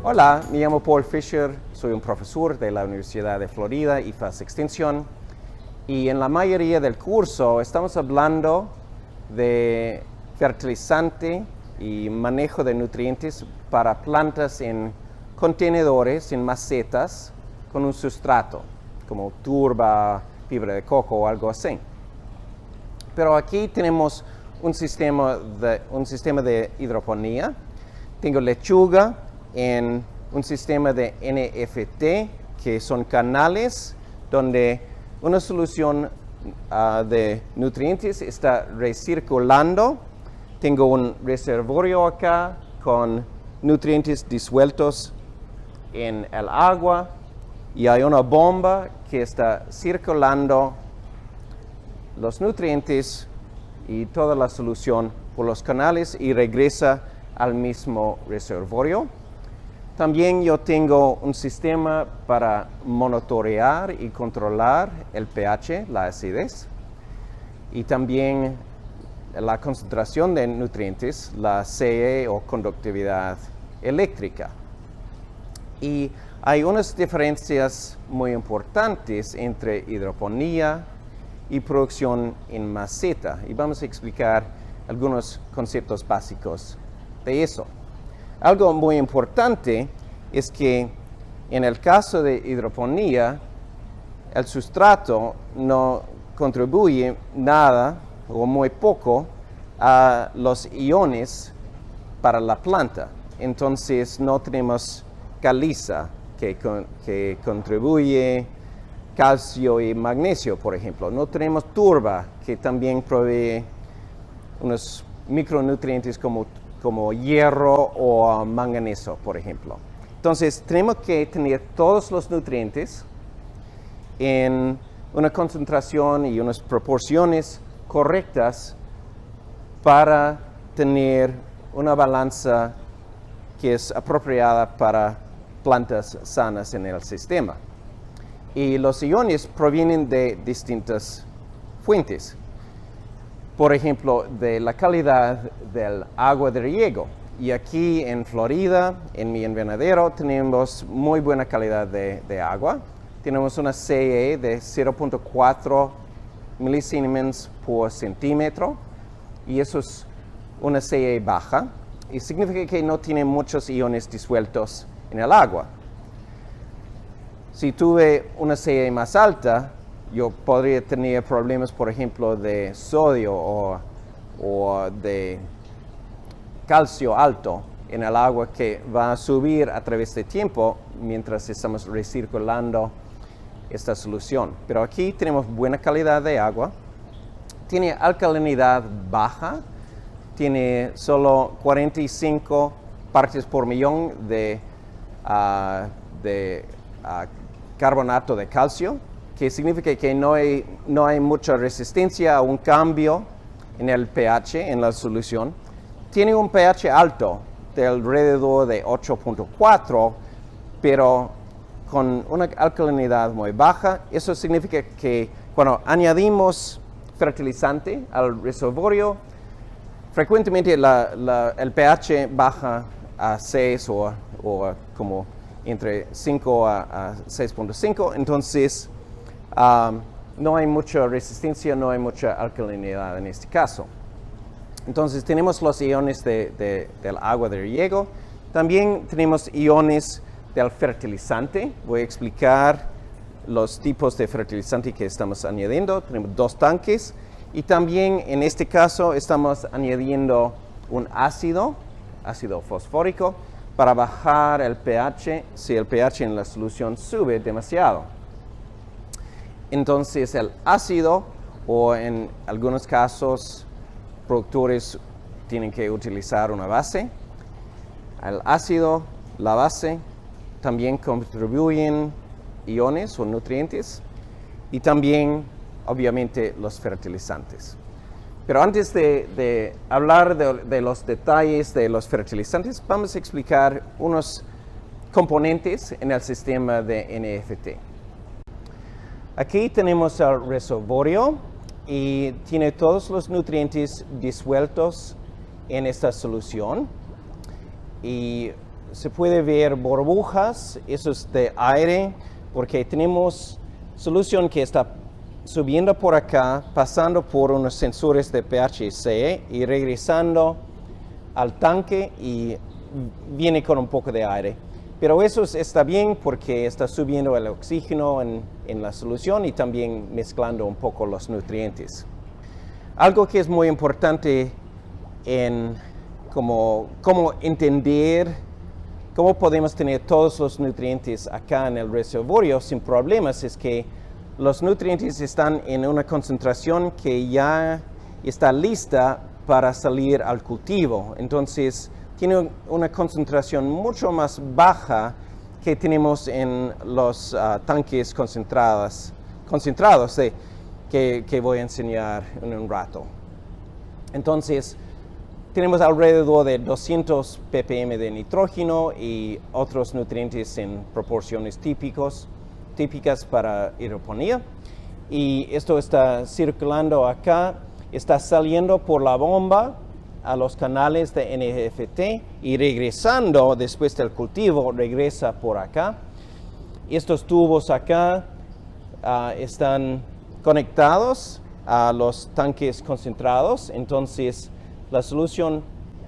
Hola, me llamo Paul Fisher, soy un profesor de la Universidad de Florida, IFAS Extensión, y en la mayoría del curso estamos hablando de fertilizante y manejo de nutrientes para plantas en contenedores, en macetas, con un sustrato, como turba, fibra de coco o algo así. Pero aquí tenemos un sistema de hidroponía. Tengo lechuga en un sistema de NFT, que son canales donde una solución de nutrientes está recirculando. Tengo un reservorio acá con nutrientes disueltos en el agua y hay una bomba que está circulando los nutrientes y toda la solución por los canales y regresa al mismo reservorio. También yo tengo un sistema para monitorear y controlar el pH, la acidez, y también la concentración de nutrientes, la CE o conductividad eléctrica. Y hay unas diferencias muy importantes entre hidroponía y producción en maceta, y vamos a explicar algunos conceptos básicos de eso. Algo muy importante es que en el caso de hidroponía, el sustrato no contribuye nada o muy poco a los iones para la planta. Entonces no tenemos caliza que contribuye calcio y magnesio, por ejemplo. No tenemos turba, que también provee unos micronutrientes como hierro o manganeso, por ejemplo. Entonces, tenemos que tener todos los nutrientes en una concentración y unas proporciones correctas para tener una balanza que es apropiada para plantas sanas en el sistema. Y los iones provienen de distintas fuentes. Por ejemplo, de la calidad del agua de riego. Y aquí en Florida, en mi invernadero, tenemos muy buena calidad de agua. Tenemos una CE de 0.4 milisiemens por centímetro. Y eso es una CE baja. Y significa que no tiene muchos iones disueltos en el agua. Si tuve una CE más alta, yo podría tener problemas, por ejemplo, de sodio o de calcio alto en el agua, que va a subir a través del tiempo mientras estamos recirculando esta solución. Pero aquí tenemos buena calidad de agua, tiene alcalinidad baja, tiene solo 45 partes por millón de carbonato de calcio, que significa que no hay mucha resistencia a un cambio en el pH en la solución. Tiene un pH alto, de alrededor de 8.4, pero con una alcalinidad muy baja. Eso significa que cuando añadimos fertilizante al reservorio, frecuentemente el pH baja a 6 o como entre 5 a 6.5, entonces no hay mucha resistencia, no hay mucha alcalinidad en este caso. Entonces tenemos los iones del agua de riego. También tenemos iones del fertilizante. Voy a explicar los tipos de fertilizante que estamos añadiendo. Tenemos 2 tanques. Y también en este caso estamos añadiendo un ácido fosfórico, para bajar el pH si el pH en la solución sube demasiado. Entonces el ácido, o en algunos casos productores tienen que utilizar una base. El ácido, la base, también contribuyen iones o nutrientes, y también obviamente los fertilizantes. Pero antes de hablar de los detalles de los fertilizantes, vamos a explicar unos componentes en el sistema de NFT. Aquí tenemos el reservorio y tiene todos los nutrientes disueltos en esta solución. Y se puede ver burbujas, eso es de aire, porque tenemos solución que está subiendo por acá, pasando por unos sensores de pH y CE y regresando al tanque y viene con un poco de aire. Pero eso está bien porque está subiendo el oxígeno en la solución y también mezclando un poco los nutrientes. Algo que es muy importante en cómo entender cómo podemos tener todos los nutrientes acá en el reservorio sin problemas es que los nutrientes están en una concentración que ya está lista para salir al cultivo. Entonces, tiene una concentración mucho más baja que tenemos en los tanques concentrados que voy a enseñar en un rato. Entonces, tenemos alrededor de 200 ppm de nitrógeno y otros nutrientes en proporciones típicas para hidroponía. Y esto está circulando acá, está saliendo por la bomba a los canales de NFT y regresando después del cultivo, regresa por acá. Estos tubos acá están conectados a los tanques concentrados, entonces la solución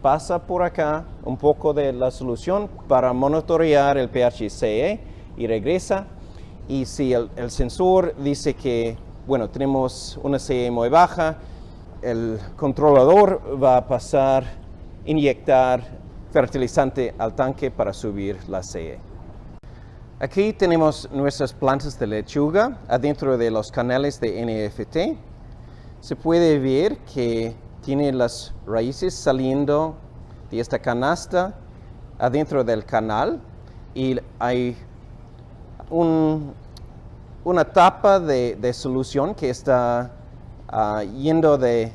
pasa por acá, un poco de la solución para monitorear el pH CE y regresa. Y si el sensor dice que, bueno, tenemos una CE muy baja, el controlador va a inyectar fertilizante al tanque para subir la CE. Aquí tenemos nuestras plantas de lechuga adentro de los canales de NFT. Se puede ver que tiene las raíces saliendo de esta canasta adentro del canal y hay una tapa de solución que está yendo de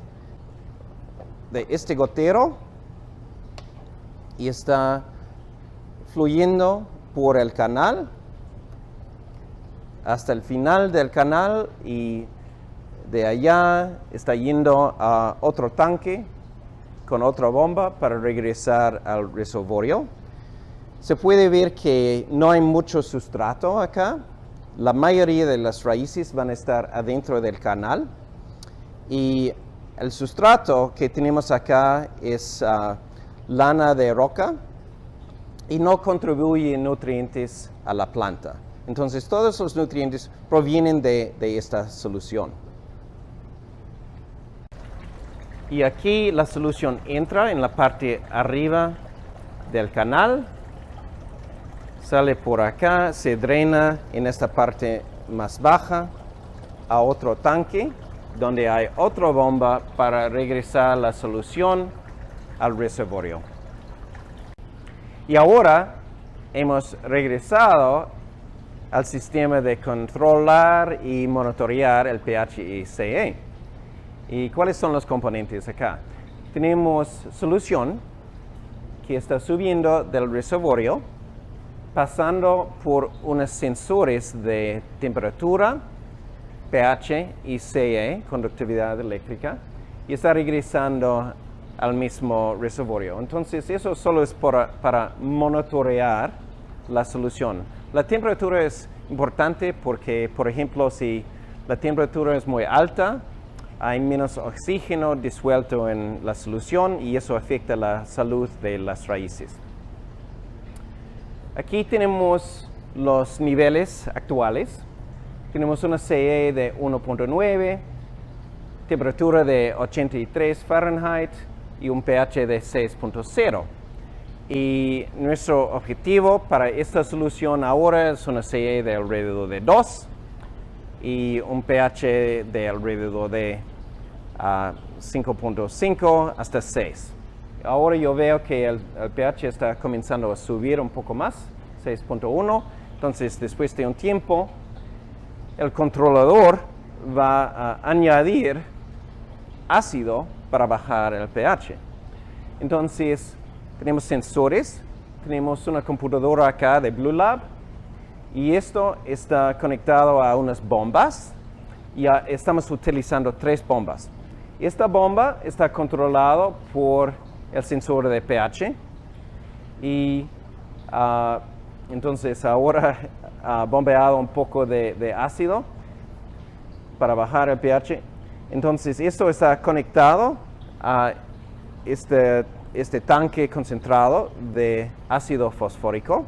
este gotero y está fluyendo por el canal hasta el final del canal y de allá está yendo a otro tanque con otra bomba para regresar al reservorio. Se puede ver que no hay mucho sustrato acá. La mayoría de las raíces van a estar adentro del canal. Y el sustrato que tenemos acá es lana de roca y no contribuye nutrientes a la planta. Entonces todos los nutrientes provienen de esta solución. Y aquí la solución entra en la parte arriba del canal, sale por acá, se drena en esta parte más baja a otro tanque, donde hay otra bomba para regresar la solución al reservorio. Y ahora hemos regresado al sistema de controlar y monitorear el pH y CE. ¿Y cuáles son los componentes acá? Tenemos solución que está subiendo del reservorio, pasando por unos sensores de temperatura, pH y CE, conductividad eléctrica, y está regresando al mismo reservorio. Entonces eso solo es para monitorear la solución. La temperatura es importante porque, por ejemplo, si la temperatura es muy alta, hay menos oxígeno disuelto en la solución y eso afecta la salud de las raíces. Aquí tenemos los niveles actuales. Tenemos una CE de 1.9, temperatura de 83 Fahrenheit y un pH de 6.0. Y nuestro objetivo para esta solución ahora es una CE de alrededor de 2 y un pH de alrededor de 5.5 hasta 6. Ahora yo veo que el pH está comenzando a subir un poco más, 6.1. Entonces, después de un tiempo, el controlador va a añadir ácido para bajar el pH. Entonces, tenemos sensores, tenemos una computadora acá de Blue Lab y esto está conectado a unas bombas. Ya estamos utilizando 3 bombas. Esta bomba está controlada por el sensor de pH y Entonces ahora bombeado un poco de ácido para bajar el pH. Entonces esto está conectado a este tanque concentrado de ácido fosfórico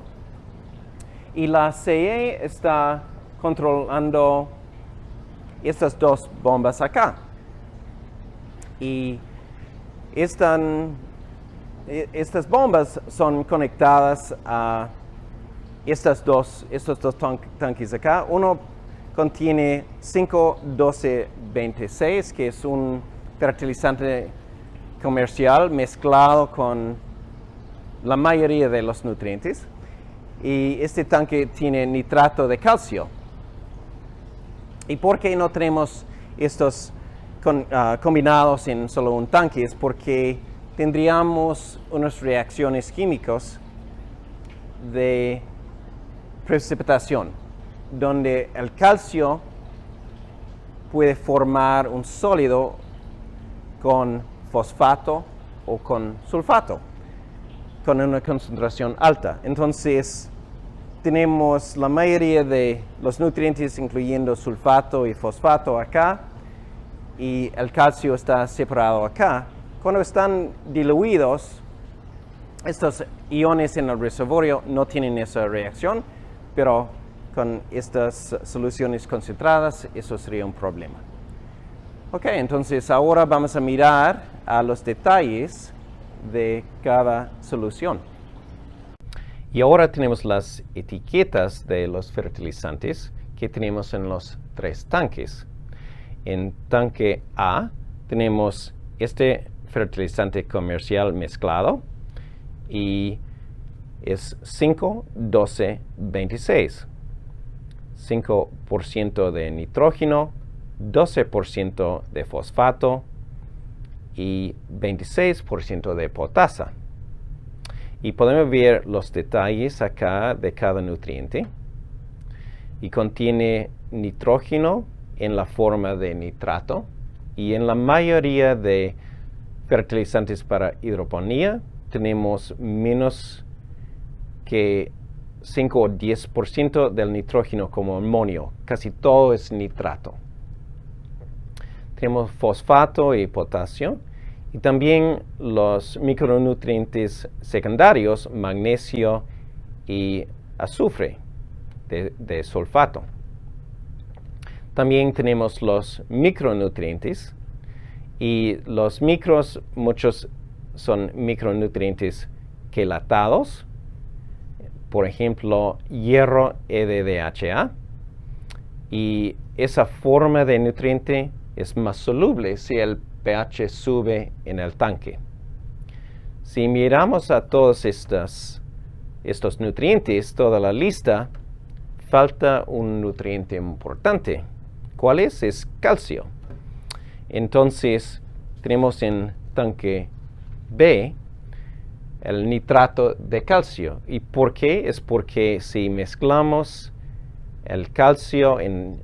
y la CE está controlando estas dos bombas acá. Y estas bombas son conectadas a estos dos tanques acá. Uno contiene 5,12,26, que es un fertilizante comercial mezclado con la mayoría de los nutrientes. Y este tanque tiene nitrato de calcio. ¿Y por qué no tenemos estos combinados en solo un tanque? Es porque tendríamos unas reacciones químicas de precipitación, donde el calcio puede formar un sólido con fosfato o con sulfato, con una concentración alta. Entonces, tenemos la mayoría de los nutrientes, incluyendo sulfato y fosfato acá, y el calcio está separado acá. Cuando están diluidos, estos iones en el reservorio no tienen esa reacción, pero con estas soluciones concentradas, eso sería un problema. Ok, entonces ahora vamos a mirar a los detalles de cada solución. Y ahora tenemos las etiquetas de los fertilizantes que tenemos en los tres tanques. En tanque A tenemos este fertilizante comercial mezclado y es 5,12,26. 5% de nitrógeno, 12% de fosfato y 26% de potasa. Y podemos ver los detalles acá de cada nutriente. Y contiene nitrógeno en la forma de nitrato. Y en la mayoría de fertilizantes para hidroponía tenemos menos que 5 o 10% del nitrógeno como amonio. Casi todo es nitrato. Tenemos fosfato y potasio. Y también los micronutrientes secundarios, magnesio y azufre de sulfato. También tenemos los micronutrientes. Y los micros, muchos son micronutrientes quelatados. Por ejemplo, hierro EDDHA. Y esa forma de nutriente es más soluble si el pH sube en el tanque. Si miramos a todos estos nutrientes, toda la lista, falta un nutriente importante. ¿Cuál es? Es calcio. Entonces, tenemos en tanque B el nitrato de calcio. ¿Y por qué? Es porque si mezclamos el calcio en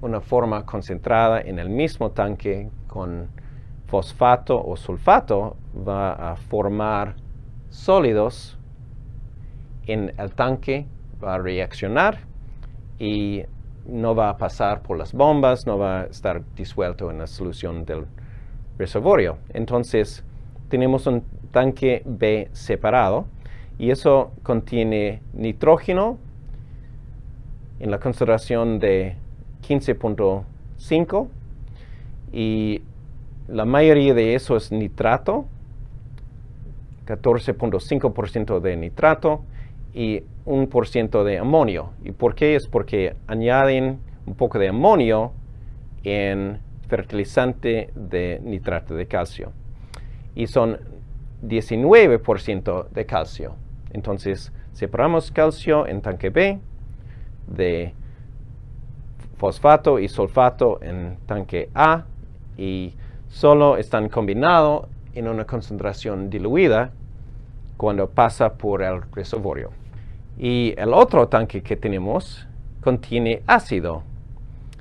una forma concentrada en el mismo tanque con fosfato o sulfato, va a formar sólidos en el tanque, va a reaccionar y no va a pasar por las bombas, no va a estar disuelto en la solución del reservorio. Entonces, tenemos un tanque B separado y eso contiene nitrógeno en la concentración de 15,5 y la mayoría de eso es nitrato, 14,5% de nitrato y 1% de amonio. ¿Y por qué? Es porque añaden un poco de amonio en fertilizante de nitrato de calcio. Y son 19% de calcio. Entonces, separamos calcio en tanque B de fosfato y sulfato en tanque A y solo están combinados en una concentración diluida cuando pasa por el reservorio. Y el otro tanque que tenemos contiene ácido.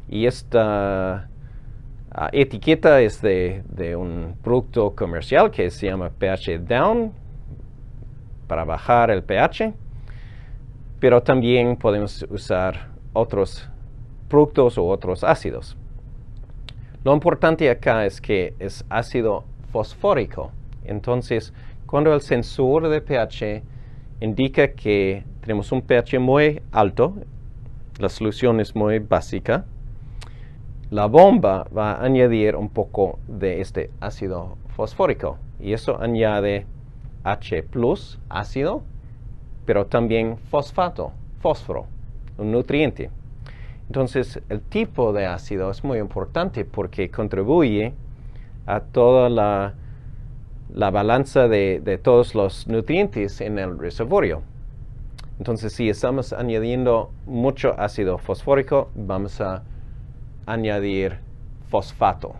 Y esta etiqueta es de un producto comercial que se llama pH Down para bajar el pH. pero también podemos usar otros productos o otros ácidos. Lo importante acá es que es ácido fosfórico. Entonces, cuando el sensor de pH indica que tenemos un pH muy alto, la solución es muy básica, la bomba va a añadir un poco de este ácido fosfórico y eso añade H+, ácido, pero también fosfato, fósforo, un nutriente. Entonces, el tipo de ácido es muy importante porque contribuye a toda la balanza de todos los nutrientes en el reservorio. Entonces, si estamos añadiendo mucho ácido fosfórico, vamos a añadir fosfato.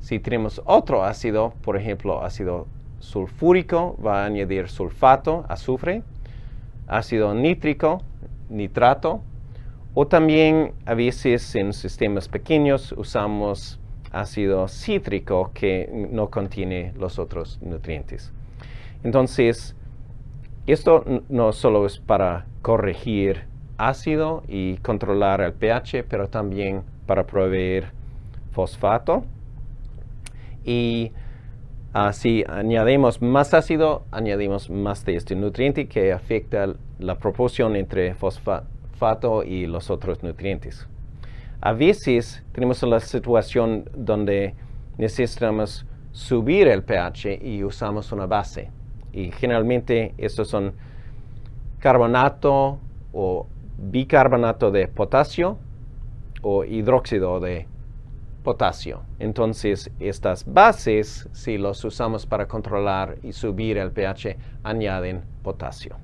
Si tenemos otro ácido, por ejemplo, ácido sulfúrico, va a añadir sulfato, azufre, ácido nítrico, nitrato, o también a veces en sistemas pequeños usamos ácido cítrico que no contiene los otros nutrientes. Entonces, esto no solo es para corregir ácido y controlar el pH, pero también para proveer fosfato. Y si añadimos más ácido, añadimos más de este nutriente que afecta la proporción entre fosfato y los otros nutrientes. A veces tenemos la situación donde necesitamos subir el pH y usamos una base. Y generalmente estos son carbonato o bicarbonato de potasio o hidróxido de potasio. Entonces, estas bases, si los usamos para controlar y subir el pH, añaden potasio.